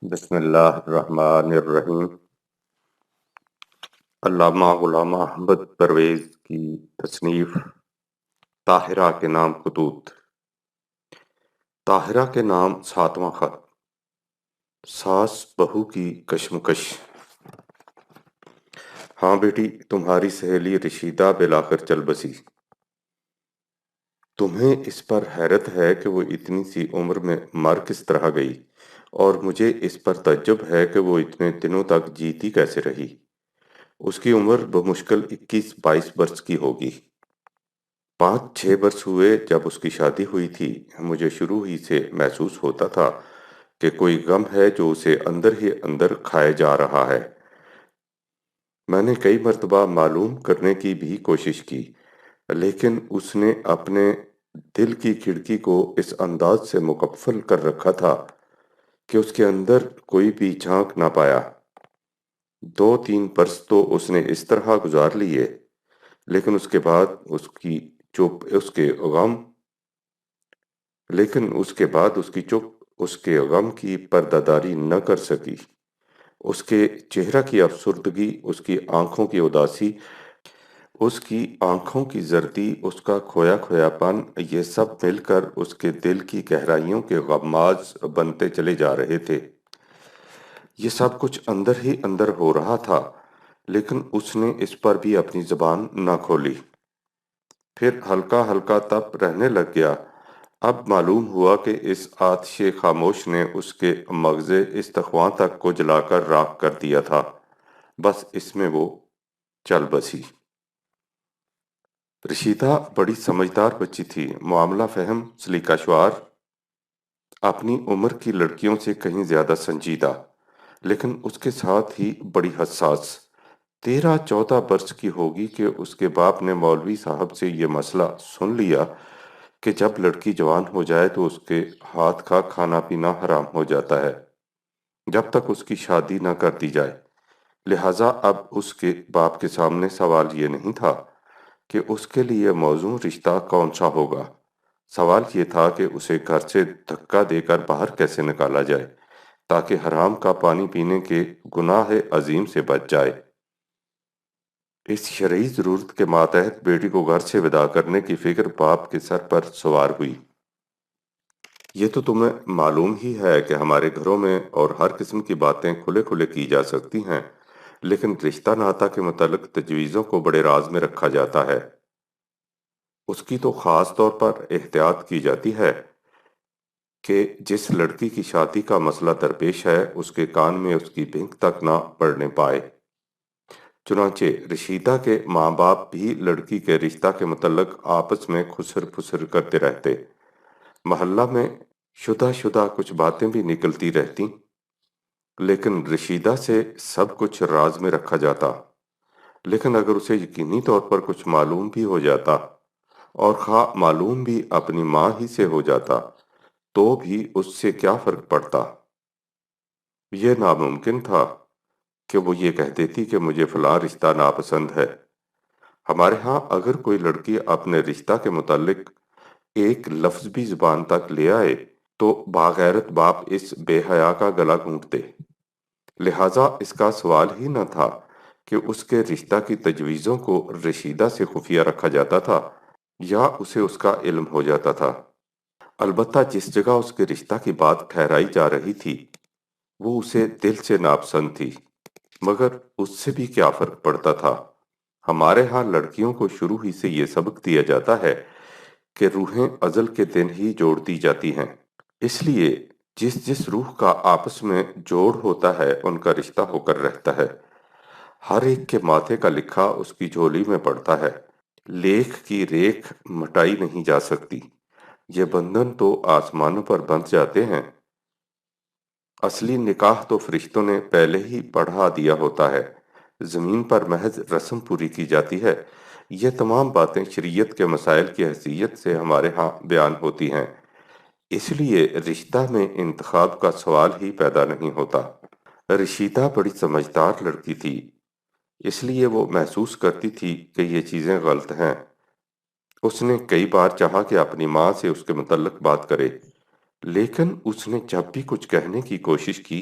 بسم اللہ الرحمن الرحیم۔ علامہ غلام احمد پرویز کی تصنیف طاہرہ کے نام خطوط۔ طاہرہ کے نام 7واں خط۔ ساس بہو کی کشمکش۔ ہاں بیٹی، تمہاری سہیلی رشیدہ بالآخر چل بسی۔ تمہیں اس پر حیرت ہے کہ وہ اتنی سی عمر میں مر کس طرح گئی، اور مجھے اس پر تعجب ہے کہ وہ اتنے دنوں تک جیتی کیسے رہی۔ اس کی عمر بمشکل 21-22 برس کی ہوگی۔ 5-6 برس ہوئے جب اس کی شادی ہوئی تھی۔ مجھے شروع ہی سے محسوس ہوتا تھا کہ کوئی غم ہے جو اسے اندر ہی اندر کھائے جا رہا ہے۔ میں نے کئی مرتبہ معلوم کرنے کی بھی کوشش کی، لیکن اس نے اپنے دل کی کھڑکی کو اس انداز سے مقفل کر رکھا تھا کہ اس کے اندر کوئی بھی جھانک نہ پایا۔ 2-3 برس تو اس نے اس طرح گزار لیے، لیکن اس کے بعد اس کی چپ اس کے غم کی پردہ داری نہ کر سکی۔ اس کے چہرہ کی افسردگی، اس کی آنکھوں کی اداسی، اس کی آنکھوں کی زردی، اس کا کھویا کھویا پن، یہ سب مل کر اس کے دل کی گہرائیوں کے غماز بنتے چلے جا رہے تھے۔ یہ سب کچھ اندر ہی اندر ہو رہا تھا، لیکن اس نے اس پر بھی اپنی زبان نہ کھولی۔ پھر ہلکا ہلکا تپ رہنے لگ گیا۔ اب معلوم ہوا کہ اس آتش خاموش نے اس کے مغز استخواں تک کو جلا کر راکھ کر دیا تھا۔ بس اس میں وہ چل بسی۔ رشیدہ بڑی سمجھدار بچی تھی، معاملہ فہم، سلیقہ شعار، اپنی عمر کی لڑکیوں سے کہیں زیادہ سنجیدہ، لیکن اس کے ساتھ ہی بڑی حساس۔ 13-14 برس کی ہوگی کہ اس کے باپ نے مولوی صاحب سے یہ مسئلہ سن لیا کہ جب لڑکی جوان ہو جائے تو اس کے ہاتھ کا کھانا پینا حرام ہو جاتا ہے جب تک اس کی شادی نہ کر دی جائے۔ لہٰذا اب اس کے باپ کے سامنے سوال یہ نہیں تھا کہ اس کے لیے موزوں رشتہ کون سا ہوگا، سوال یہ تھا کہ اسے گھر سے دھکا دے کر باہر کیسے نکالا جائے تاکہ حرام کا پانی پینے کے گناہ عظیم سے بچ جائے۔ اس شرعی ضرورت کے ماتحت بیٹی کو گھر سے ودا کرنے کی فکر باپ کے سر پر سوار ہوئی۔ یہ تو تمہیں معلوم ہی ہے کہ ہمارے گھروں میں اور ہر قسم کی باتیں کھلے کھلے کی جا سکتی ہیں، لیکن رشتہ ناتا کے متعلق تجویزوں کو بڑے راز میں رکھا جاتا ہے۔ اس کی تو خاص طور پر احتیاط کی جاتی ہے کہ جس لڑکی کی شادی کا مسئلہ درپیش ہے اس کے کان میں اس کی بھنک تک نہ پڑنے پائے۔ چنانچہ رشیدہ کے ماں باپ بھی لڑکی کے رشتہ کے متعلق آپس میں خسر پھسر کرتے رہتے۔ محلہ میں شدہ کچھ باتیں بھی نکلتی رہتی، لیکن رشیدہ سے سب کچھ راز میں رکھا جاتا۔ لیکن اگر اسے یقینی طور پر کچھ معلوم بھی ہو جاتا، اور خواہ معلوم بھی اپنی ماں ہی سے ہو جاتا، تو بھی اس سے کیا فرق پڑتا؟ یہ ناممکن تھا کہ وہ یہ کہہ دیتی کہ مجھے فلاں رشتہ ناپسند ہے۔ ہمارے ہاں اگر کوئی لڑکی اپنے رشتہ کے متعلق ایک لفظ بھی زبان تک لے آئے تو باغیرت باپ اس بے حیا کا گلا گھونٹ دے۔ لہٰذا اس کا سوال ہی نہ تھا کہ اس کے رشتہ کی تجویزوں کو رشیدہ سے خفیہ رکھا جاتا تھا یا اسے اس کا علم ہو جاتا تھا۔ البتہ جس جگہ اس کے رشتہ کی بات ٹھہرائی جا رہی تھی وہ اسے دل سے ناپسند تھی، مگر اس سے بھی کیا فرق پڑتا تھا؟ ہمارے ہاں لڑکیوں کو شروع ہی سے یہ سبق دیا جاتا ہے کہ روحیں ازل کے دن ہی جوڑ دی جاتی ہیں، اس لیے جس روح کا آپس میں جوڑ ہوتا ہے ان کا رشتہ ہو کر رہتا ہے۔ ہر ایک کے ماتھے کا لکھا اس کی جھولی میں پڑتا ہے۔ لیکھ کی ریکھ مٹائی نہیں جا سکتی۔ یہ بندھن تو آسمانوں پر بندھ جاتے ہیں۔ اصلی نکاح تو فرشتوں نے پہلے ہی پڑھا دیا ہوتا ہے، زمین پر محض رسم پوری کی جاتی ہے۔ یہ تمام باتیں شریعت کے مسائل کی حیثیت سے ہمارے ہاں بیان ہوتی ہیں، اس لیے رشتہ میں انتخاب کا سوال ہی پیدا نہیں ہوتا۔ رشیدہ بڑی سمجھدار لڑکی تھی، اس لیے وہ محسوس کرتی تھی کہ یہ چیزیں غلط ہیں۔ اس نے کئی بار چاہا کہ اپنی ماں سے اس کے متعلق بات کرے، لیکن اس نے جب بھی کچھ کہنے کی کوشش کی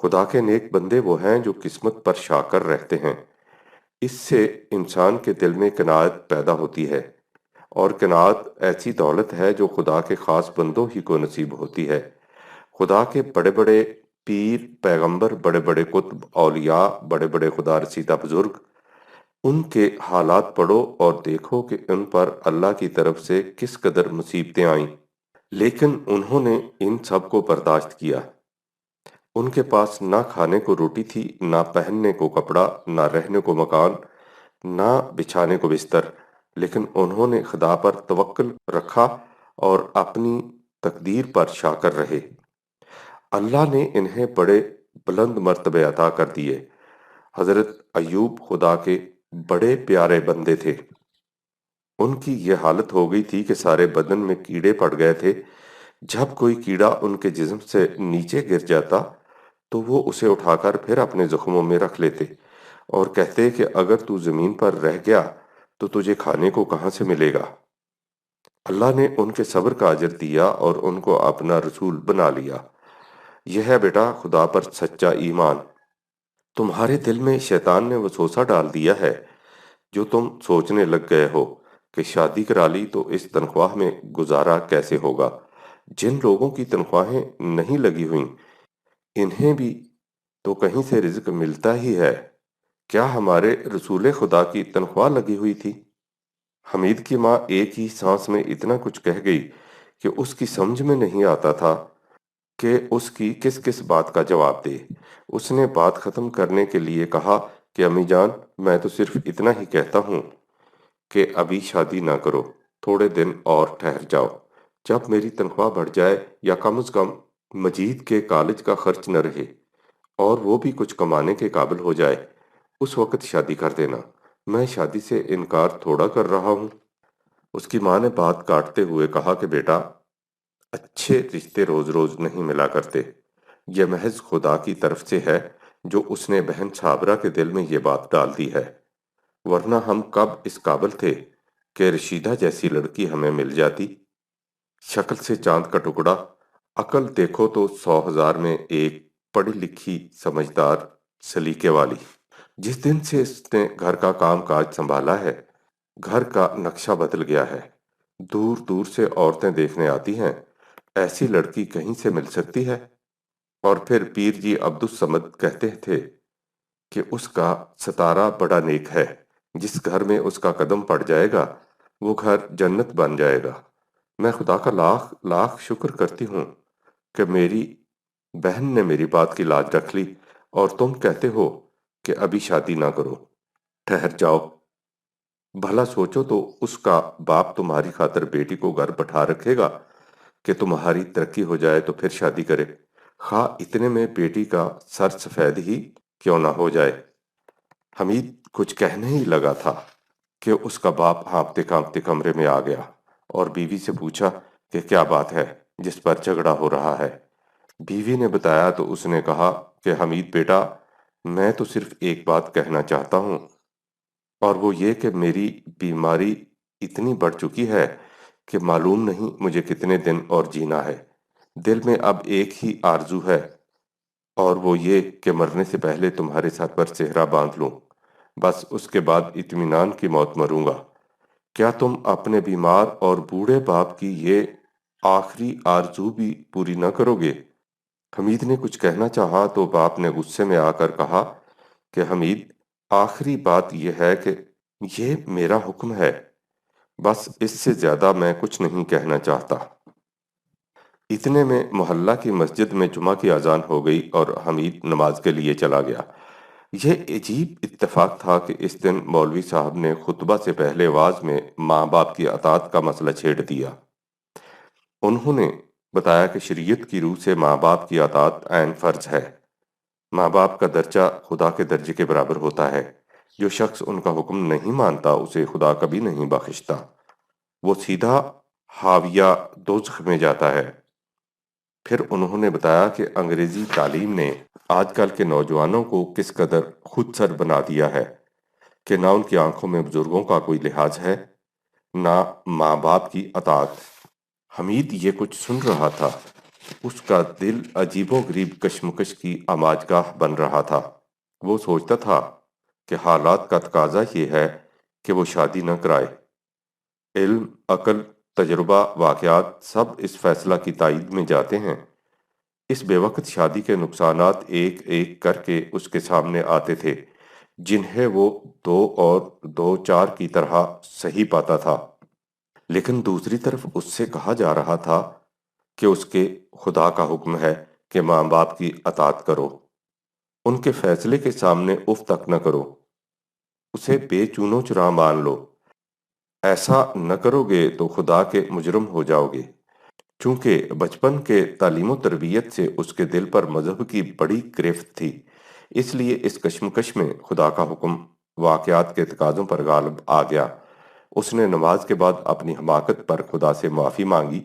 خدا کے نیک بندے وہ ہیں جو قسمت پر شاکر رہتے ہیں۔ اس سے انسان کے دل میں قناعت پیدا ہوتی ہے، اور قناعت ایسی دولت ہے جو خدا کے خاص بندوں ہی کو نصیب ہوتی ہے۔ خدا کے بڑے بڑے پیر، پیغمبر، بڑے بڑے قطب، اولیاء، بڑے بڑے خدا رسیدہ بزرگ، ان کے حالات پڑھو اور دیکھو کہ ان پر اللہ کی طرف سے کس قدر مصیبتیں آئیں، لیکن انہوں نے ان سب کو برداشت کیا۔ ان کے پاس نہ کھانے کو روٹی تھی، نہ پہننے کو کپڑا، نہ رہنے کو مکان، نہ بچھانے کو بستر، لیکن انہوں نے خدا پر توکل رکھا اور اپنی تقدیر پر شاکر رہے۔ اللہ نے انہیں بڑے بلند مرتبے عطا کر دیے۔ حضرت ایوب خدا کے بڑے پیارے بندے تھے۔ ان کی یہ حالت ہو گئی تھی کہ سارے بدن میں کیڑے پڑ گئے تھے۔ جب کوئی کیڑا ان کے جسم سے نیچے گر جاتا تو وہ اسے اٹھا کر پھر اپنے زخموں میں رکھ لیتے اور کہتے کہ اگر تو زمین پر رہ گیا تو تجھے کھانے کو کہاں سے ملے گا۔ اللہ نے ان کے صبر کا اجر دیا اور ان کو اپنا رسول بنا لیا۔ یہ ہے بیٹا خدا پر سچا ایمان۔ تمہارے دل میں شیطان نے وسوسہ ڈال دیا ہے جو تم سوچنے لگ گئے ہو کہ شادی کرا لی تو اس تنخواہ میں گزارا کیسے ہوگا۔ جن لوگوں کی تنخواہیں نہیں لگی ہوئیں انہیں بھی تو کہیں سے رزق ملتا ہی ہے۔ کیا ہمارے رسول خدا کی تنخواہ لگی ہوئی تھی؟ حمید کی ماں ایک ہی سانس میں اتنا کچھ کہہ گئی کہ اس کی سمجھ میں نہیں آتا تھا کہ اس کی کس کس بات کا جواب دے۔ اس نے بات ختم کرنے کے لیے کہا کہ امی جان، میں تو صرف اتنا ہی کہتا ہوں کہ ابھی شادی نہ کرو، تھوڑے دن اور ٹھہر جاؤ۔ جب میری تنخواہ بڑھ جائے یا کم از کم مجید کے کالج کا خرچ نہ رہے اور وہ بھی کچھ کمانے کے قابل ہو جائے، اس وقت شادی کر دینا۔ میں شادی سے انکار تھوڑا کر رہا ہوں۔ اس کی ماں نے بات کاٹتے ہوئے کہا کہ بیٹا، اچھے رشتے روز روز نہیں ملا کرتے۔ یہ محض خدا کی طرف سے ہے جو اس نے بہن صابرہ کے دل میں یہ بات ڈال دی ہے، ورنہ ہم کب اس قابل تھے کہ رشیدہ جیسی لڑکی ہمیں مل جاتی۔ شکل سے چاند کا ٹکڑا، عقل دیکھو تو 100,000 میں ایک، پڑھی لکھی، سمجھدار، سلیقے والی۔ جس دن سے اس نے گھر کا کام کاج سنبھالا ہے، گھر کا نقشہ بدل گیا ہے۔ دور دور سے عورتیں دیکھنے آتی ہیں، ایسی لڑکی کہیں سے مل سکتی ہے؟ اور پھر پیر جی عبدالصمد کہتے تھے کہ اس کا ستارہ بڑا نیک ہے، جس گھر میں اس کا قدم پڑ جائے گا وہ گھر جنت بن جائے گا۔ میں خدا کا لاکھ لاکھ شکر کرتی ہوں کہ میری بہن نے میری بات کی لاج رکھ لی، اور تم کہتے ہو کہ ابھی شادی نہ کرو، ٹھہر جاؤ۔ بھلا سوچو تو اس کا باپ تمہاری خاطر بیٹی کو گھر بٹھا رکھے گا کہ تمہاری ترقی ہو جائے تو پھر شادی کرے، خواہ اتنے میں بیٹی کا سر سفید ہی کیوں نہ ہو جائے۔ حمید کچھ کہنے ہی لگا تھا کہ اس کا باپ ہانپتے کانپتے کمرے میں آ گیا اور بیوی سے پوچھا کہ کیا بات ہے جس پر جھگڑا ہو رہا ہے۔ بیوی نے بتایا تو اس نے کہا کہ حمید بیٹا، میں تو صرف ایک بات کہنا چاہتا ہوں، اور وہ یہ کہ میری بیماری اتنی بڑھ چکی ہے کہ معلوم نہیں مجھے کتنے دن اور جینا ہے۔ دل میں اب ایک ہی آرزو ہے، اور وہ یہ کہ مرنے سے پہلے تمہارے سر پر صحرا باندھ لوں، بس اس کے بعد اطمینان کی موت مروں گا۔ کیا تم اپنے بیمار اور بوڑھے باپ کی یہ آخری آرزو بھی پوری نہ کرو گے؟ حمید نے کچھ کہنا چاہا تو باپ نے غصے میں آ کر کہا کہ حمید، آخری بات یہ ہے کہ یہ میرا حکم ہے، بس اس سے زیادہ میں کچھ نہیں کہنا چاہتا۔ اتنے میں محلہ کی مسجد میں جمعہ کی اذان ہو گئی اور حمید نماز کے لیے چلا گیا۔ یہ عجیب اتفاق تھا کہ اس دن مولوی صاحب نے خطبہ سے پہلے واز میں ماں باپ کی اطاعت کا مسئلہ چھیڑ دیا۔ انہوں نے بتایا کہ شریعت کی روح سے ماں باپ کی اطاعت عین فرض ہے۔ ماں باپ کا درجہ خدا کے درجے کے برابر ہوتا ہے۔ جو شخص ان کا حکم نہیں مانتا اسے خدا کبھی نہیں بخشتا، وہ سیدھا حاویہ دوزخ میں جاتا ہے۔ پھر انہوں نے بتایا کہ انگریزی تعلیم نے آج کل کے نوجوانوں کو کس قدر خود سر بنا دیا ہے کہ نہ ان کی آنکھوں میں بزرگوں کا کوئی لحاظ ہے، نہ ماں باپ کی اطاعت۔ حمید یہ کچھ سن رہا تھا اس کا دل عجیب و غریب کشمکش کی آماجگاہ بن رہا تھا۔ وہ سوچتا تھا کہ حالات کا تقاضا یہ ہے کہ وہ شادی نہ کرائے۔ علم، عقل، تجربہ، واقعات سب اس فیصلہ کی تائید میں جاتے ہیں۔ اس بے وقت شادی کے نقصانات ایک ایک کر کے اس کے سامنے آتے تھے، جنہیں وہ 2 اور 2 4 کی طرح صحیح پاتا تھا۔ لیکن دوسری طرف اس سے کہا جا رہا تھا کہ اس کے خدا کا حکم ہے کہ ماں باپ کی اطاعت کرو، ان کے فیصلے کے سامنے اف تک نہ کرو، اسے بے چونو چرا مان لو۔ ایسا نہ کرو گے تو خدا کے مجرم ہو جاؤ گے۔ چونکہ بچپن کے تعلیم و تربیت سے اس کے دل پر مذہب کی بڑی گرفت تھی، اس لیے اس کشمکش میں خدا کا حکم واقعات کے تقاضوں پر غالب آ گیا۔ اس نے نماز کے بعد اپنی حماقت پر خدا سے معافی مانگی،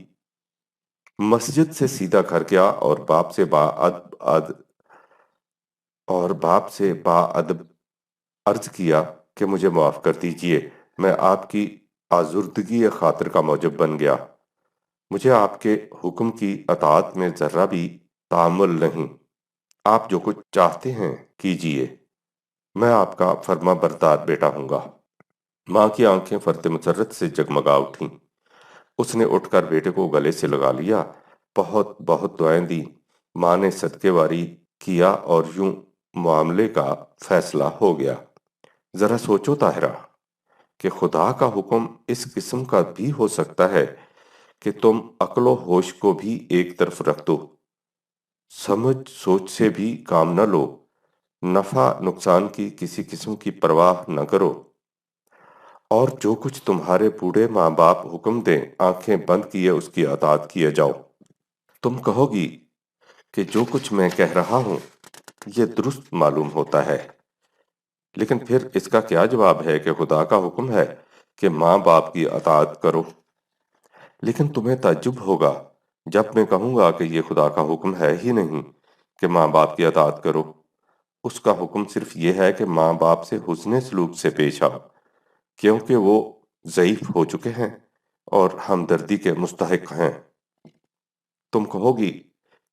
مسجد سے سیدھا گھر گیا اور باپ سے با ادب عرض کیا کہ مجھے معاف کر دیجئے، میں آپ کی آزردگی خاطر کا موجب بن گیا۔ مجھے آپ کے حکم کی اطاعت میں ذرہ بھی تأمل نہیں۔ آپ جو کچھ چاہتے ہیں کیجئے، میں آپ کا فرما بردار بیٹا ہوں گا۔ ماں کی آنکھیں فرط مسرت سے جگمگا اٹھیں۔ اس نے اٹھ کر بیٹے کو گلے سے لگا لیا، بہت بہت دعائیں دی۔ ماں نے صدقے واری کیا اور یوں معاملے کا فیصلہ ہو گیا۔ ذرا سوچو طاہرہ کہ خدا کا حکم اس قسم کا بھی ہو سکتا ہے کہ تم عقل و ہوش کو بھی ایک طرف رکھ دو، سمجھ سوچ سے بھی کام نہ لو، نفع نقصان کی کسی قسم کی پرواہ نہ کرو، اور جو کچھ تمہارے بوڑھے ماں باپ حکم دیں آنکھیں بند کیے اس کی اطاعت کیے جاؤ۔ تم کہو گی کہ جو کچھ میں کہہ رہا ہوں یہ درست معلوم ہوتا ہے، لیکن پھر اس کا کیا جواب ہے کہ خدا کا حکم ہے کہ ماں باپ کی اطاعت کرو؟ لیکن تمہیں تعجب ہوگا جب میں کہوں گا کہ یہ خدا کا حکم ہے ہی نہیں کہ ماں باپ کی اطاعت کرو۔ اس کا حکم صرف یہ ہے کہ ماں باپ سے حسن سلوک سے پیش آؤ، کیونکہ وہ ضعیف ہو چکے ہیں اور ہمدردی کے مستحق ہیں۔ تم کہو گی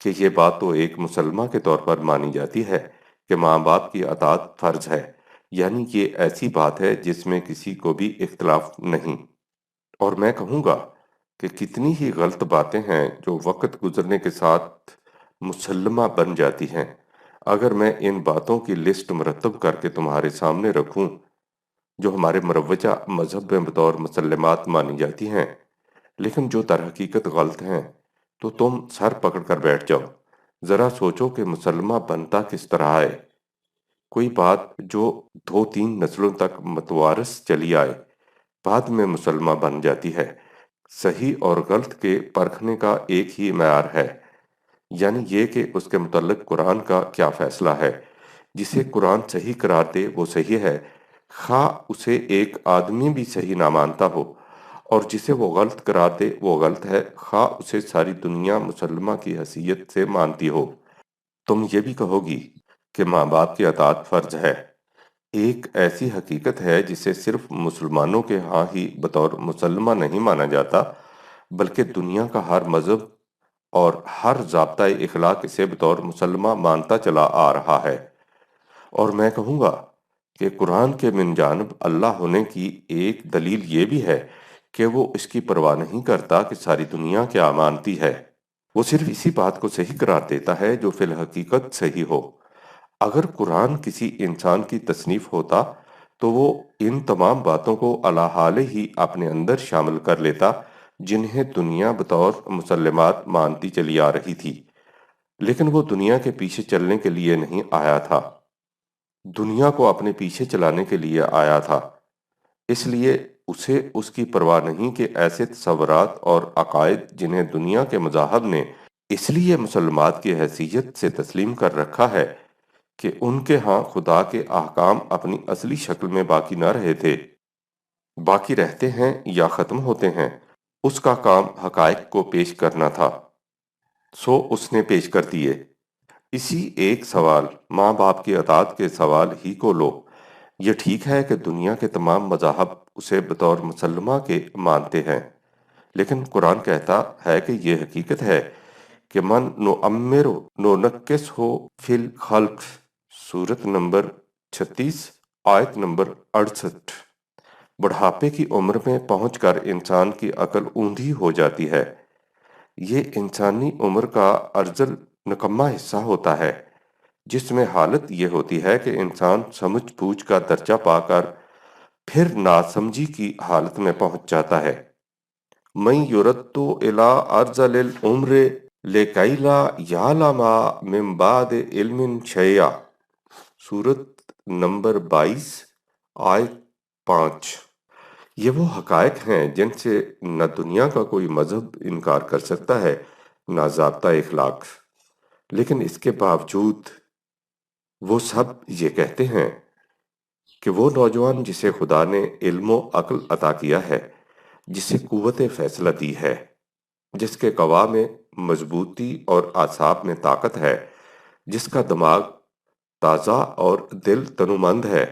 کہ یہ بات تو ایک مسلمہ کے طور پر مانی جاتی ہے کہ ماں باپ کی اطاعت فرض ہے، یعنی یہ ایسی بات ہے جس میں کسی کو بھی اختلاف نہیں۔ اور میں کہوں گا کہ کتنی ہی غلط باتیں ہیں جو وقت گزرنے کے ساتھ مسلمہ بن جاتی ہیں۔ اگر میں ان باتوں کی لسٹ مرتب کر کے تمہارے سامنے رکھوں جو ہمارے مروجہ مذہب میں بطور مسلمات مانی جاتی ہیں لیکن جو در حقیقت غلط ہیں، تو تم سر پکڑ کر بیٹھ جاؤ۔ ذرا سوچو کہ مسلمہ بنتا کس طرح ہے۔ کوئی بات جو 2 3 نسلوں تک متوارث چلی آئے بعد میں مسلمہ بن جاتی ہے۔ صحیح اور غلط کے پرکھنے کا ایک ہی معیار ہے، یعنی یہ کہ اس کے متعلق قرآن کا کیا فیصلہ ہے۔ جسے قرآن صحیح قرار دے وہ صحیح ہے، خواہ اسے ایک آدمی بھی صحیح نہ مانتا ہو، اور جسے وہ غلط قرار دے وہ غلط ہے، خواہ اسے ساری دنیا مسلمہ کی حیثیت سے مانتی ہو۔ تم یہ بھی کہو گی کہ ماں باپ کی اطاعت فرض ہے، ایک ایسی حقیقت ہے جسے صرف مسلمانوں کے ہاں ہی بطور مسلمہ نہیں مانا جاتا، بلکہ دنیا کا ہر مذہب اور ہر ضابطۂ اخلاق اسے بطور مسلمہ مانتا چلا آ رہا ہے۔ اور میں کہوں گا کہ قرآن کے من جانب اللہ ہونے کی ایک دلیل یہ بھی ہے کہ وہ اس کی پرواہ نہیں کرتا کہ ساری دنیا کیا مانتی ہے، وہ صرف اسی بات کو صحیح قرار دیتا ہے جو فی الحقیقت صحیح ہو۔ اگر قرآن کسی انسان کی تصنیف ہوتا تو وہ ان تمام باتوں کو علی حال ہی اپنے اندر شامل کر لیتا جنہیں دنیا بطور مسلمات مانتی چلی آ رہی تھی، لیکن وہ دنیا کے پیچھے چلنے کے لیے نہیں آیا تھا، دنیا کو اپنے پیچھے چلانے کے لیے آیا تھا۔ اس لیے اسے اس کی پرواہ نہیں کہ ایسے تصورات اور عقائد جنہیں دنیا کے مذاہب نے اس لیے مسلمات کی حیثیت سے تسلیم کر رکھا ہے کہ ان کے ہاں خدا کے احکام اپنی اصلی شکل میں باقی نہ رہے تھے، باقی رہتے ہیں یا ختم ہوتے ہیں، اس کا کام حقائق کو پیش کرنا تھا، سو اس نے پیش کر دیے۔ اسی ایک سوال، ماں باپ کی اطاعت کے سوال ہی کو لو۔ یہ ٹھیک ہے کہ دنیا کے تمام مذاہب اسے بطور مسلمہ کے مانتے ہیں، لیکن قرآن کہتا ہے کہ یہ حقیقت ہے کہ من نعمرو ننکس ہو فی الخلق، سورت نمبر 36 آیت نمبر 68۔ بڑھاپے کی عمر میں پہنچ کر انسان کی عقل اوندھی ہو جاتی ہے۔ یہ انسانی عمر کا ارذل نکمہ حصہ ہوتا ہے، جس میں حالت یہ ہوتی ہے کہ انسان سمجھ بوجھ کا درجہ پا کر پھر ناسمجھی کی حالت میں پہنچ جاتا ہے۔ مَن یُرَدُّ إِلَىٰ أَرْذَلِ الْعُمُرِ لِکَیْ لَا یَعْلَمَ مِن بَعْدِ عِلْمٍ شَیْئًا، سورت نمبر 22 آیت 5۔ یہ وہ حقائق ہیں جن سے نہ دنیا کا کوئی مذہب انکار کر سکتا ہے، نہ ضابطہ اخلاق، لیکن اس کے باوجود وہ سب یہ کہتے ہیں کہ وہ نوجوان جسے خدا نے علم و عقل عطا کیا ہے، جسے قوت فیصلہ دی ہے، جس کے قوا میں مضبوطی اور اعصاب میں طاقت ہے، جس کا دماغ تازہ اور دل تنومند ہے،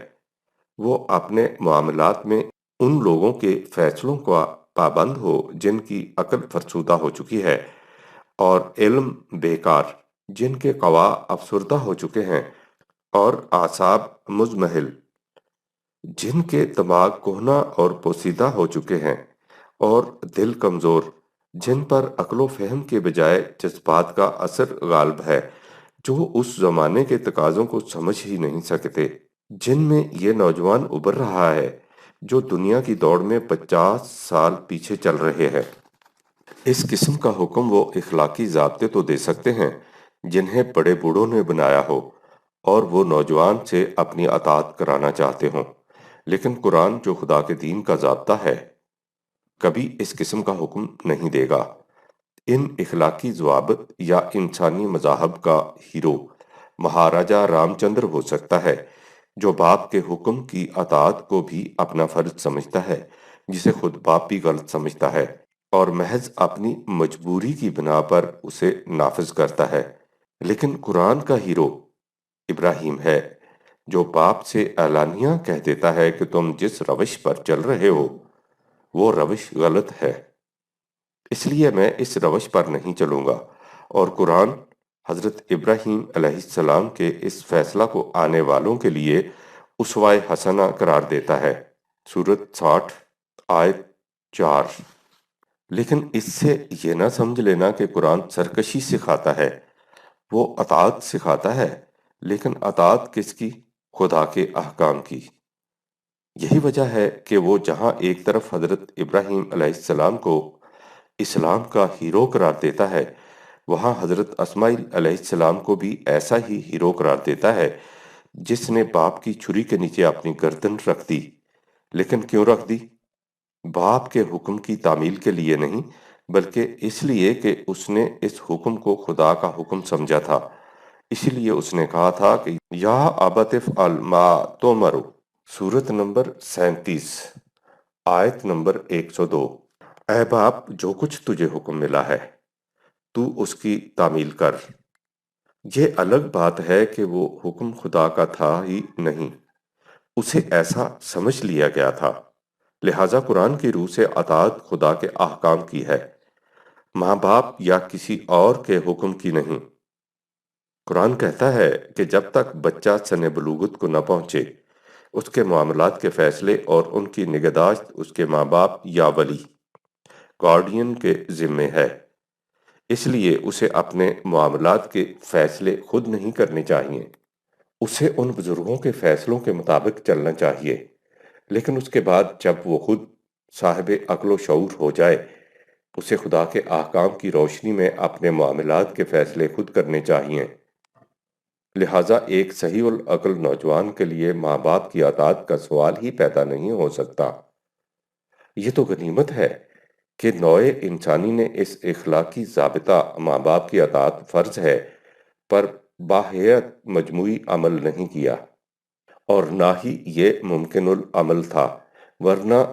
وہ اپنے معاملات میں ان لوگوں کے فیصلوں کا پابند ہو جن کی عقل فرسودہ ہو چکی ہے، اور علم بیکار جن کے قوا افسردہ ہو چکے ہیں، اور اعصاب مزمحل جن کے دماغ کہنہ اور پوسیدہ ہو چکے ہیں، اور دل کمزور جن پر عقل و فہم کے بجائے جذبات کا اثر غالب ہے، جو اس زمانے کے تقاضوں کو سمجھ ہی نہیں سکتے، جن میں یہ نوجوان ابھر رہا ہے جو دنیا کی دوڑ میں 50 سال پیچھے چل رہے ہیں۔ اس قسم کا حکم وہ اخلاقی ضابطے تو دے سکتے ہیں جنہیں بڑے بوڑھوں نے بنایا ہو اور وہ نوجوان سے اپنی اطاعت کرانا چاہتے ہوں، لیکن قرآن جو خدا کے دین کا ضابطہ ہے کبھی اس قسم کا حکم نہیں دے گا۔ ان اخلاقی ضوابط یا انسانی مذاہب کا ہیرو مہاراجہ رام چندر ہو سکتا ہے، جو باپ کے حکم کی اطاعت کو بھی اپنا فرض سمجھتا ہے جسے خود باپ بھی غلط سمجھتا ہے، اور محض اپنی مجبوری کی بنا پر اسے نافذ کرتا ہے۔ لیکن قرآن کا ہیرو ابراہیم ہے، جو باپ سے اعلانیہ کہہ دیتا ہے کہ تم جس روش پر چل رہے ہو وہ روش غلط ہے، اس لیے میں اس روش پر نہیں چلوں گا، اور قرآن حضرت ابراہیم علیہ السلام کے اس فیصلہ کو آنے والوں کے لیے اسوہ حسنہ قرار دیتا ہے، سورت 60 آیت 4۔ لیکن اس سے یہ نہ سمجھ لینا کہ قرآن سرکشی سکھاتا ہے، وہ اطاعت سکھاتا ہے، لیکن اطاعت کس کی؟ خدا کے احکام کی۔ یہی وجہ ہے کہ وہ جہاں ایک طرف حضرت ابراہیم علیہ السلام کو اسلام کا ہیرو قرار دیتا ہے، وہاں حضرت اسماعیل علیہ السلام کو بھی ایسا ہی ہیرو قرار دیتا ہے جس نے باپ کی چھری کے نیچے اپنی گردن رکھ دی۔ لیکن کیوں رکھ دی؟ باپ کے حکم کی تعمیل کے لیے نہیں، بلکہ اس لیے کہ اس نے اس حکم کو خدا کا حکم سمجھا تھا۔ اسی لیے اس نے کہا تھا کہ یا ابت افعل ما تؤمر، سورت نمبر 37 آیت نمبر 102۔ اے باپ، جو کچھ تجھے حکم ملا ہے تو اس کی تعمیل کر۔ یہ الگ بات ہے کہ وہ حکم خدا کا تھا ہی نہیں، اسے ایسا سمجھ لیا گیا تھا، لہٰذا قرآن کی روح سے اطاعت خدا کے احکام کی ہے، ماں باپ یا کسی اور کے حکم کی نہیں۔ قرآن کہتا ہے کہ جب تک بچہ سن بلوغت کو نہ پہنچے، اس کے معاملات کے فیصلے اور ان کی نگہداشت اس کے ماں باپ یا ولی گارڈین کے ذمے ہے، اس لیے اسے اپنے معاملات کے فیصلے خود نہیں کرنے چاہیے، اسے ان بزرگوں کے فیصلوں کے مطابق چلنا چاہیے، لیکن اس کے بعد جب وہ خود صاحب عقل و شعور ہو جائے، اسے خدا کے احکام کی روشنی میں اپنے معاملات کے فیصلے خود کرنے چاہیے۔ لہٰذا ایک صحیح العقل نوجوان کے لیے ماں باپ کی اطاعت کا سوال ہی پیدا نہیں ہو سکتا۔ یہ تو غنیمت ہے کہ نوع انسانی نے اس اخلاقی ضابطہ ماں باپ کی اطاعت فرض ہے پر باہیت مجموعی عمل نہیں کیا، اور نہ ہی یہ ممکن العمل تھا، ورنہ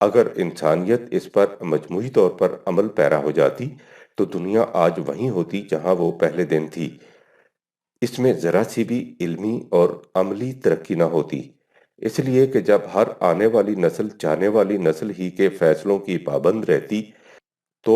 اگر انسانیت اس پر مجموعی طور پر عمل پیرا ہو جاتی تو دنیا آج وہیں ہوتی جہاں وہ پہلے دن تھی، اس میں ذرا سی بھی علمی اور عملی ترقی نہ ہوتی، اس لیے کہ جب ہر آنے والی نسل جانے والی نسل ہی کے فیصلوں کی پابند رہتی تو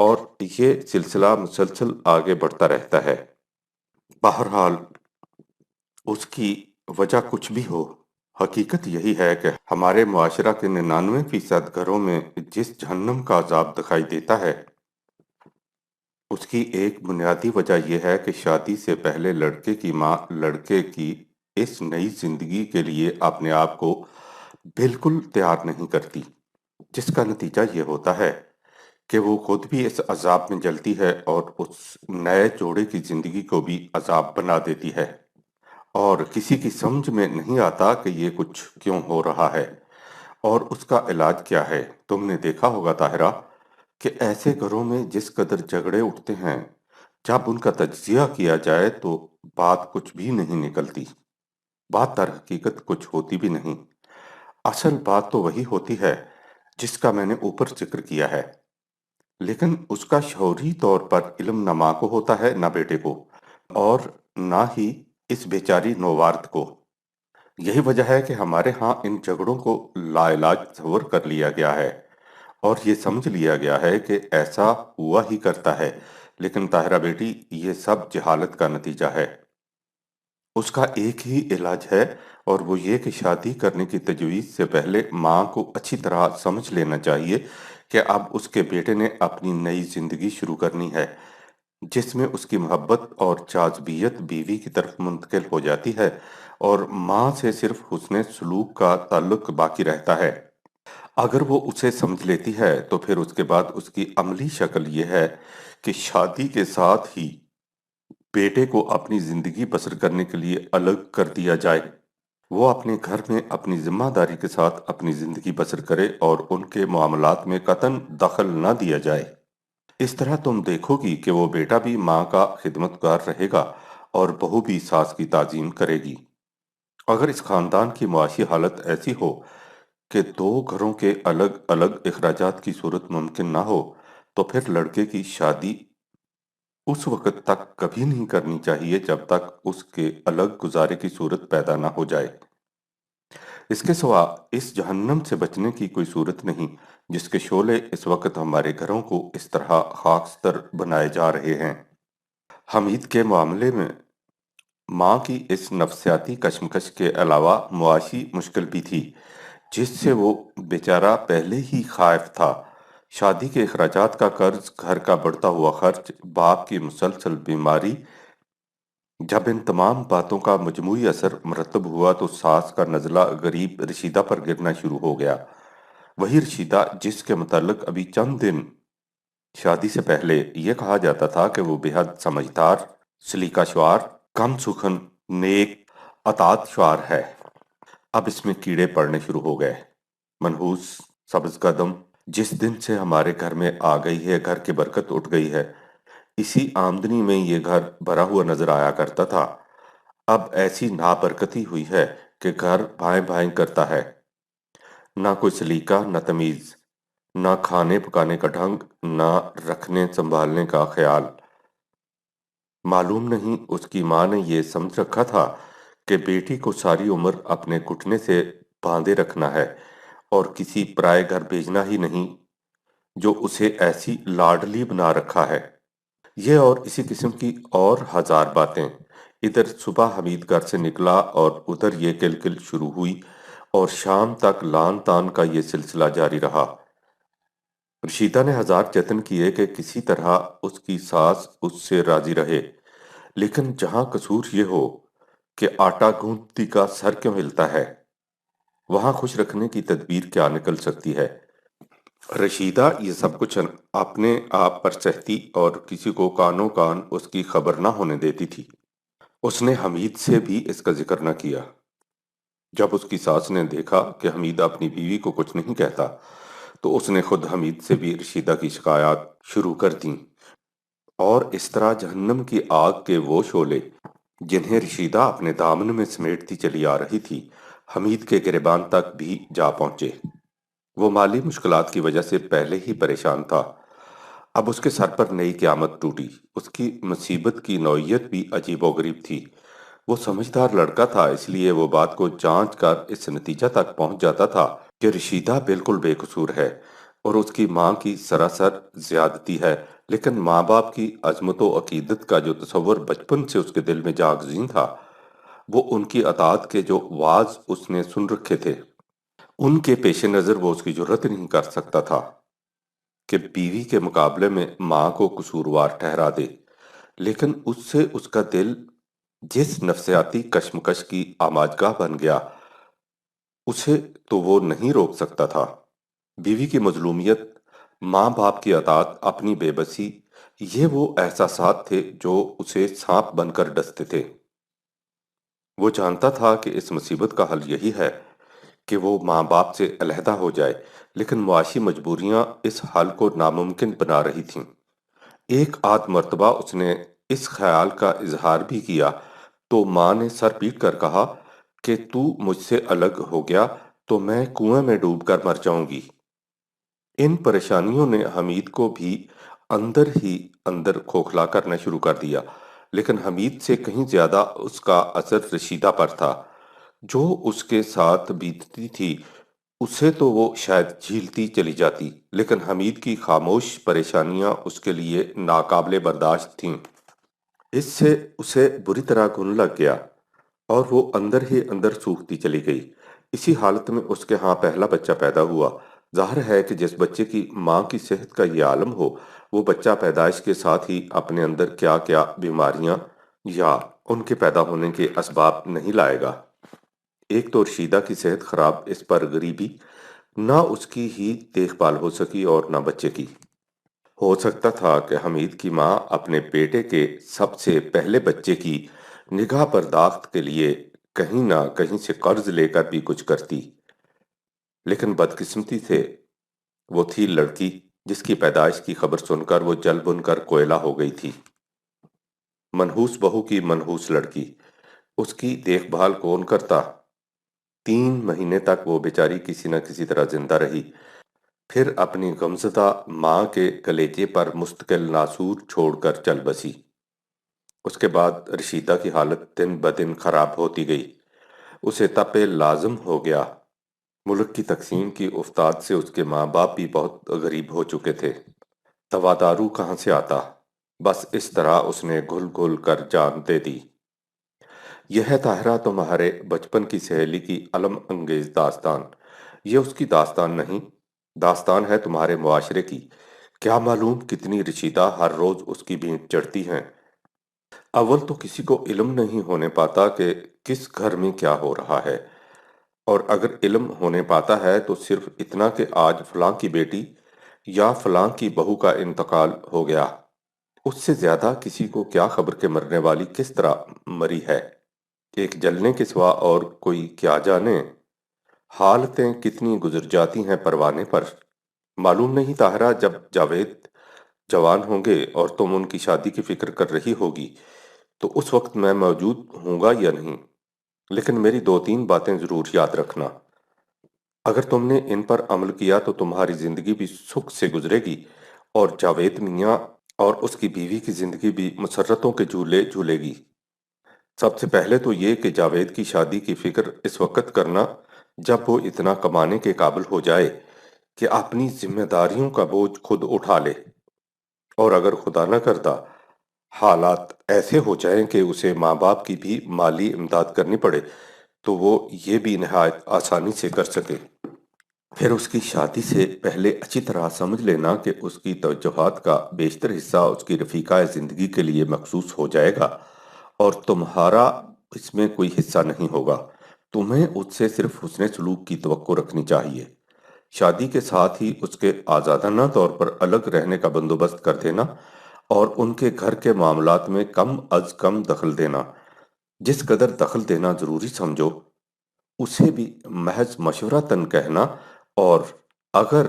اور یہ سلسلہ مسلسل آگے بڑھتا رہتا ہے۔ بہرحال اس کی وجہ کچھ بھی ہو، حقیقت یہی ہے کہ ہمارے معاشرہ کے 99% گھروں میں جس جہنم کا عذاب دکھائی دیتا ہے، اس کی ایک بنیادی وجہ یہ ہے کہ شادی سے پہلے لڑکے کی ماں لڑکے کی اس نئی زندگی کے لیے اپنے آپ کو بالکل تیار نہیں کرتی، جس کا نتیجہ یہ ہوتا ہے کہ وہ خود بھی اس عذاب میں جلتی ہے اور اس نئے جوڑے کی زندگی کو بھی عذاب بنا دیتی ہے، اور کسی کی سمجھ میں نہیں آتا کہ یہ کچھ کیوں ہو رہا ہے اور اس کا علاج کیا ہے۔ تم نے دیکھا ہوگا طاہرہ کہ ایسے گھروں میں جس قدر جھگڑے اٹھتے ہیں، جب ان کا تجزیہ کیا جائے تو بات کچھ بھی نہیں نکلتی، بات در حقیقت کچھ ہوتی بھی نہیں۔ اصل بات تو وہی ہوتی ہے جس کا میں نے اوپر ذکر کیا ہے، لیکن اس کا شعوری طور پر علم نہ ماں کو ہوتا ہے نہ بیٹے کو، اور نہ ہی اس بیچاری نوارد کو۔ یہی وجہ ہے کہ ہمارے ہاں ان جھگڑوں کو لا علاج تصور کر لیا گیا ہے اور یہ سمجھ لیا گیا ہے کہ ایسا ہوا ہی کرتا ہے، لیکن طاہرہ بیٹی یہ سب جہالت کا نتیجہ ہے۔ اس کا ایک ہی علاج ہے، اور وہ یہ کہ شادی کرنے کی تجویز سے پہلے ماں کو اچھی طرح سمجھ لینا چاہیے کہ اب اس کے بیٹے نے اپنی نئی زندگی شروع کرنی ہے، جس میں اس کی محبت اور جاذبیت بیوی کی طرف منتقل ہو جاتی ہے اور ماں سے صرف حسن سلوک کا تعلق باقی رہتا ہے۔ اگر وہ اسے سمجھ لیتی ہے تو پھر اس کے بعد اس کی عملی شکل یہ ہے کہ شادی کے ساتھ ہی بیٹے کو اپنی زندگی بسر کرنے کے لیے الگ کر دیا جائے، وہ اپنے گھر میں اپنی ذمہ داری کے ساتھ اپنی زندگی بسر کرے اور ان کے معاملات میں قطعاً دخل نہ دیا جائے۔ اس طرح تم دیکھو گی کہ وہ بیٹا بھی ماں کا خدمتگار رہے گا اور بہو بھی ساس کی تعظیم کرے گی۔ اگر اس خاندان کی معاشی حالت ایسی ہو کہ دو گھروں کے الگ الگ اخراجات کی صورت ممکن نہ ہو، تو پھر لڑکے کی شادی اس وقت تک کبھی نہیں کرنی چاہیے جب تک اس کے الگ گزارے کی صورت پیدا نہ ہو جائے۔ اس کے سوا اس جہنم سے بچنے کی کوئی صورت نہیں جس کے شعلے اس وقت ہمارے گھروں کو اس طرح خاکستر بنائے جا رہے ہیں۔ حمید کے معاملے میں ماں کی اس نفسیاتی کشمکش کے علاوہ معاشی مشکل بھی تھی، جس سے وہ بیچارہ پہلے ہی خائف تھا۔ شادی کے اخراجات کا قرض، گھر کا بڑھتا ہوا خرچ، باپ کی مسلسل بیماری، جب ان تمام باتوں کا مجموعی اثر مرتب ہوا تو ساس کا نزلہ غریب رشیدہ پر گرنا شروع ہو گیا۔ وہی رشیدہ جس کے متعلق ابھی چند دن شادی سے پہلے یہ کہا جاتا تھا کہ وہ بے حد سمجھدار، سلیقہ شعار، کم سخن، نیک، اطاعت شعار ہے، اب اس میں کیڑے پڑنے شروع ہو گئے۔ منحوس سبز قدم جس دن سے ہمارے گھر میں آ گئی ہے، گھر کی برکت اٹھ گئی ہے، اسی آمدنی میں یہ گھر بھرا ہوا نظر آیا کرتا تھا، اب ایسی نابرکتی ہوئی ہے کہ گھر بھائیں بھائیں کرتا ہے، نہ کوئی سلیقہ نہ تمیز، نہ کھانے پکانے کا ڈھنگ، نہ رکھنے سنبھالنے کا خیال۔ معلوم نہیں اس کی ماں نے یہ سمجھ رکھا تھا کہ بیٹی کو ساری عمر اپنے گھٹنے سے باندھے رکھنا ہے اور کسی پرائے گھر بھیجنا ہی نہیں، جو اسے ایسی لاڈلی بنا رکھا ہے۔ یہ اور اسی قسم کی اور ہزار باتیں۔ ادھر صبح حمید گھر سے نکلا اور ادھر یہ کل شروع ہوئی اور شام تک لان تان کا یہ سلسلہ جاری رہا۔ رشیدہ نے ہزار جتن کیے کہ کسی طرح اس کی ساس اس سے راضی رہے، لیکن جہاں قصور یہ ہو کہ آٹا گوندتی کا سر کیوں ہلتا ہے، وہاں خوش رکھنے کی تدبیر کیا نکل سکتی ہے۔ رشیدہ یہ سب کچھ اپنے آپ پر سہتی اور کسی کو کانوں کان اس کی خبر نہ ہونے دیتی تھی۔ اس نے حمید سے بھی اس کا ذکر نہ کیا۔ جب اس کی ساس نے دیکھا کہ حمید اپنی بیوی کو کچھ نہیں کہتا تو اس نے خود حمید سے بھی رشیدہ کی شکایات شروع کر دیں، اور اس طرح جہنم کی آگ کے وہ شعلے جنہیں رشیدہ اپنے دامن میں سمیٹتی چلی آ رہی تھی، حمید کے گریبان تک بھی جا پہنچے۔ وہ مالی مشکلات کی وجہ سے پہلے ہی پریشان تھا، اب اس کے سر پر نئی قیامت ٹوٹی۔ اس کی مصیبت کی نوعیت بھی عجیب و غریب تھی۔ وہ سمجھدار لڑکا تھا، اس لیے وہ بات کو جانچ کر اس نتیجہ تک پہنچ جاتا تھا کہ رشیدہ بالکل بے قصور ہے، اور اس کی ماں کی سراسر زیادتی ہے، لیکن ماں باپ کی عظمت و عقیدت کا جو تصور بچپن سے اس کے دل میں جاگزین تھا، وہ ان کی اطاعت کے جو وعظ اس نے سن رکھے تھے، ان کے پیش نظر وہ اس کی جرت نہیں کر سکتا تھا کہ بیوی کے مقابلے میں ماں کو قصوروار ٹھہرا دے، لیکن اس سے اس کا دل جس نفسیاتی کشمکش کی آماجگاہ بن گیا، اسے تو وہ نہیں روک سکتا تھا۔ بیوی کی مظلومیت، ماں باپ کی اطاعت، اپنی بے بسی، یہ وہ احساسات تھے جو اسے سانپ بن کر ڈستے تھے۔ وہ جانتا تھا کہ اس مصیبت کا حل یہی ہے کہ وہ ماں باپ سے علیحدہ ہو جائے، لیکن معاشی مجبوریاں اس حل کو ناممکن بنا رہی تھیں۔ ایک آدھ مرتبہ اس نے اس خیال کا اظہار بھی کیا تو ماں نے سر پیٹ کر کہا کہ تو مجھ سے الگ ہو گیا تو میں کنویں میں ڈوب کر مر جاؤں گی۔ ان پریشانیوں نے حمید کو بھی اندر ہی اندر کھوکھلا کرنا شروع کر دیا، لیکن حمید سے کہیں زیادہ اس کا اثر رشیدہ پر تھا۔ جو اس کے ساتھ بیتتی تھی اسے تو وہ شاید جھیلتی چلی جاتی، لیکن حمید کی خاموش پریشانیاں اس کے لیے ناقابل برداشت تھیں۔ اس سے اسے بری طرح گھن لگ گیا اور وہ اندر ہی اندر سوکھتی چلی گئی۔ اسی حالت میں اس کے ہاں پہلا بچہ پیدا ہوا۔ ظاہر ہے کہ جس بچے کی ماں کی صحت کا یہ عالم ہو، وہ بچہ پیدائش کے ساتھ ہی اپنے اندر کیا کیا بیماریاں یا ان کے پیدا ہونے کے اسباب نہیں لائے گا۔ ایک تو رشیدہ کی صحت خراب، اس پر غریبی، نہ اس کی ہی دیکھ بھال ہو سکی اور نہ بچے کی۔ ہو سکتا تھا کہ حمید کی ماں اپنے بیٹے کے سب سے پہلے بچے کی نگاہ برداشت کے لیے کہیں نہ کہیں سے قرض لے کر بھی کچھ کرتی، لیکن بدقسمتی سے وہ تھی لڑکی جس کی پیدائش کی خبر سن کر وہ جل بن کر کوئلہ ہو گئی تھی۔ منحوس بہو کی منحوس لڑکی، اس کی دیکھ بھال کون کرتا؟ 3 مہینے تک وہ بیچاری کسی نہ کسی طرح زندہ رہی، پھر اپنی غمزدہ ماں کے کلیجے پر مستقل ناسور چھوڑ کر چل بسی۔ اس کے بعد رشیدہ کی حالت دن بدن خراب ہوتی گئی۔ اسے تپ لازم ہو گیا۔ ملک کی تقسیم کی افتاد سے اس کے ماں باپ بھی بہت غریب ہو چکے تھے۔ توادارو کہاں سے آتا؟ بس اس طرح اس نے گھل گھل کر جان دے دی۔ یہ ہے طاہرہ تمہارے بچپن کی سہیلی کی الم انگیز داستان۔ یہ اس کی داستان نہیں، داستان ہے تمہارے معاشرے کی۔ کیا معلوم کتنی رشیدہ ہر روز اس کی بھینٹ چڑھتی ہیں۔ اول تو کسی کو علم نہیں ہونے پاتا کہ کس گھر میں کیا ہو رہا ہے، اور اگر علم ہونے پاتا ہے تو صرف اتنا کہ آج فلاں کی بیٹی یا فلاں کی بہو کا انتقال ہو گیا۔ اس سے زیادہ کسی کو کیا خبر کہ مرنے والی کس طرح مری ہے؟ ایک جلنے کے سوا اور کوئی کیا جانے؟ حالتیں کتنی گزر جاتی ہیں پروانے پر۔ معلوم نہیں طاہرہ، جب جاوید جوان ہوں گے اور تم ان کی شادی کی فکر کر رہی ہوگی تو اس وقت میں موجود ہوں گا یا نہیں، لیکن میری 2 3 باتیں ضرور یاد رکھنا۔ اگر تم نے ان پر عمل کیا تو تمہاری زندگی بھی سکھ سے گزرے گی، اور جاوید میاں اور اس کی بیوی کی زندگی بھی مسرتوں کے جھولے جھولے گی۔ سب سے پہلے تو یہ کہ جاوید کی شادی کی فکر اس وقت کرنا جب وہ اتنا کمانے کے قابل ہو جائے کہ اپنی ذمہ داریوں کا بوجھ خود اٹھا لے، اور اگر خدا نہ کرتا حالات ایسے ہو جائیں کہ اسے ماں باپ کی بھی مالی امداد کرنی پڑے تو وہ یہ بھی نہایت آسانی سے کر سکے۔ پھر اس کی شادی سے پہلے اچھی طرح سمجھ لینا کہ اس کی توجہات کا بیشتر حصہ اس کی رفیقہ زندگی کے لیے مخصوص ہو جائے گا، اور تمہارا اس میں کوئی حصہ نہیں ہوگا۔ تمہیں اس سے صرف حسن سلوک کی توقع رکھنی چاہیے۔ شادی کے ساتھ ہی اس کے آزادانہ طور پر الگ رہنے کا بندوبست کر دینا، اور ان کے گھر کے معاملات میں کم از کم دخل دینا۔ جس قدر دخل دینا ضروری سمجھو اسے بھی محض مشورتاً کہنا، اور اگر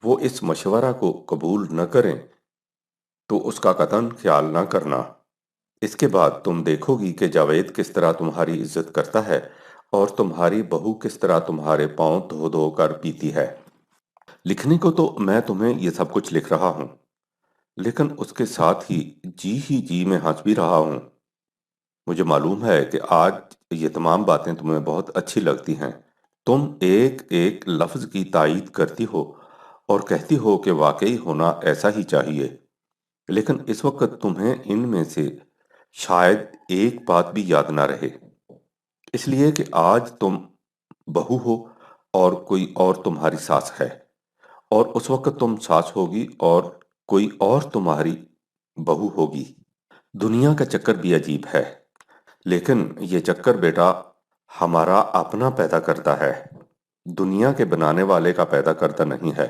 وہ اس مشورہ کو قبول نہ کریں تو اس کا قطعاً خیال نہ کرنا۔ اس کے بعد تم دیکھو گی کہ جاوید کس طرح تمہاری عزت کرتا ہے اور تمہاری بہو کس طرح تمہارے پاؤں دھو دھو کر پیتی ہے۔ لکھنے کو تو میں تمہیں یہ سب کچھ لکھ رہا ہوں، لیکن اس کے ساتھ ہی جی میں ہنس بھی رہا ہوں۔ مجھے معلوم ہے کہ آج یہ تمام باتیں تمہیں بہت اچھی لگتی ہیں۔ تم ایک ایک لفظ کی تائید کرتی ہو اور کہتی ہو کہ واقعی ہونا ایسا ہی چاہیے، لیکن اس وقت تمہیں ان میں سے شاید ایک بات بھی یاد نہ رہے، اس لیے کہ آج تم بہو ہو اور کوئی اور تمہاری ساس ہے، اور اس وقت تم ساس ہوگی اور کوئی اور تمہاری بہو ہوگی۔ دنیا کا چکر بھی عجیب ہے، لیکن یہ چکر بیٹا ہمارا اپنا پیدا کرتا ہے، دنیا کے بنانے والے کا پیدا کرتا نہیں ہے۔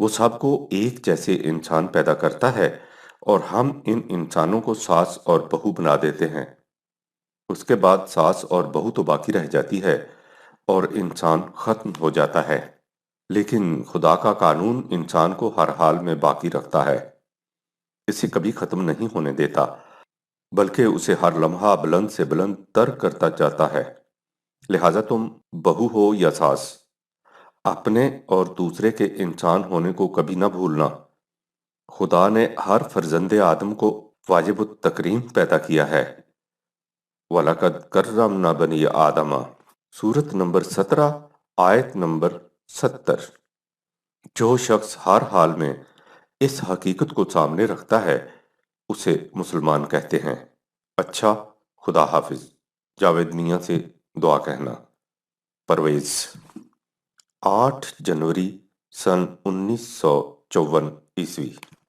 وہ سب کو ایک جیسے انسان پیدا کرتا ہے اور ہم ان انسانوں کو ساس اور بہو بنا دیتے ہیں۔ اس کے بعد ساس اور بہو تو باقی رہ جاتی ہے اور انسان ختم ہو جاتا ہے، لیکن خدا کا قانون انسان کو ہر حال میں باقی رکھتا ہے، اسے کبھی ختم نہیں ہونے دیتا، بلکہ اسے ہر لمحہ بلند سے بلند تر کرتا جاتا ہے۔ لہٰذا تم بہو ہو یا ساس، اپنے اور دوسرے کے انسان ہونے کو کبھی نہ بھولنا۔ خدا نے ہر فرزند آدم کو واجب التکریم پیدا کیا ہے۔ وَلَقَدْ كَرَّمْنَا بَنِي آدَمَ، سورت نمبر 17، آیت نمبر 70۔ جو شخص ہر حال میں اس حقیقت کو سامنے رکھتا ہے اسے مسلمان کہتے ہیں۔ اچھا، خدا حافظ۔ جاوید میاں سے دعا کہنا۔ پرویز، 8 جنوری سن 1954 ء۔